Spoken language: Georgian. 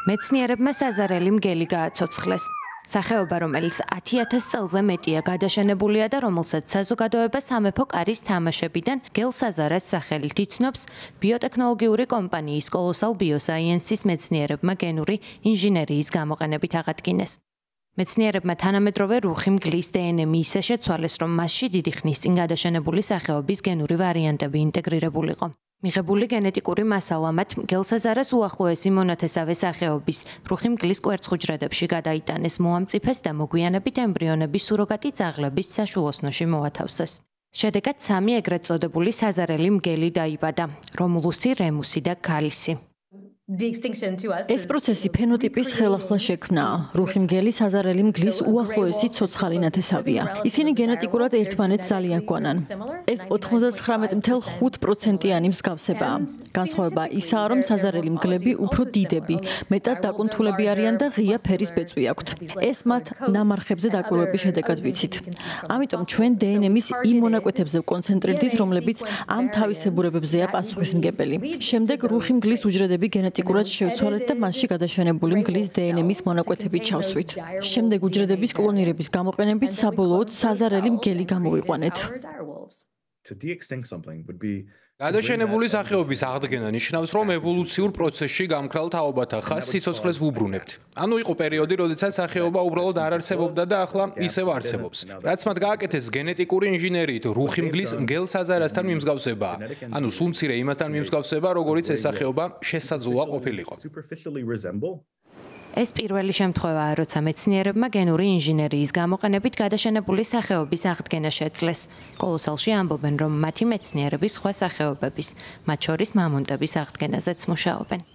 მეცნიერებმა საზარელი მგელი გააცოცხლეს. სახეობა, რომელიც 10,000 წელზე მეტია გადაშენებულია და რომელსაც საზოგადოება სამეფო კარის თამაშებიდან გელსაზარას სახელით იცნობს, ბიოტექნოლოგიური კომპანიის Colossal Biosciences მეცნიერებმა გენური ინჟინერიის გამოყენებით აღადგინეს. მეცნიერებმა თანამედროვე რუხი მგლის DNM ისე შეცვალეს, რომ მასში დიდი ხნის წინ გადაშენებული სახეობის გენური ვარიანტები ინტეგრირებულიყო. მიღებული გენეტიკური მასალა მათ გელსაზარას უახლოესი მონათესავე სახეობის რუხი მგლის კვერცხუჯრედებში გადაიტანეს, მოამწიფეს და მოგვიანებით ემბრიონების სუროგატი ძაღლების საშულოსნოში მოათავსეს. შედეგად 3 ეგრეთ წოდებული საზარელი მგელი დაიბადა: რომულუსი, რემუსი და კალისი. ეს პროცესი ფენოტიპის ხელახლა შექმნაა. რუხი მგელი საზარელი მგლის უახლოესი ცოცხალი ნათესავია. ისინი გენეტიკურად ერთმანეთს ძალიან გვანან. ეს 99.5%-იანი მსგავსებაა. განსხვავება ისაა, რომ საზარელი მგლები უფრო დიდები, მეტად დაკუნთულები არიან და ღია ფერის ბეწვი აქვთ. ეს მათ ნამარხებზე დაკვირვების შედეგად ვიცით. ამიტომ ჩვენ DNM-ის იმ მონაკვეთებზე ვკონცენტრირდით, რომლებიც ამ თავისებურებებზეა პასუხისმგებელი. შემდეგ რუხი მგლის უჯრედები გენეტიკურად შევცვალეთ და მასში გადაშენებული მგლის DNM-ის მონაკვეთები ჩავსვით. შემდეგ უჯრედების კლონირების გამოყენებით საბოლოოდ საზარელი მგელი გამოვიყვანეთ. გადაშენებული სახეობის აღდგენა ნიშნავს, რომ ევოლუციურ პროცესში გამქრალ თაობათა ხაზს სიცოცხლეს ვუბრუნებთ. ანუ იყო პერიოდი, როდესაც სახეობა უბრალოდ არ არსებობდა და ახლა ისევ არსებობს. რაც მათ გააკეთეს გენეტიკური ინჟინერიით, რუხი მგლის მგელ საზარასთან მიმსგავსებაა. ანუ სულ მცირე იმასთან მიმსგავსება, როგორიც ეს სახეობა შესაძლოა ყოფილიყო. ეს პირველი შემთხვევაა, როცა მეცნიერებმა გენური ინჟინერიის გამოყენებით გადაშენებული სახეობის აღდგენა შეძლეს. კოლოსალში ამბობენ, რომ მათი მეცნიერები სხვა სახეობების, მათ შორის მამონტების აღდგენაზეც მუშაობენ.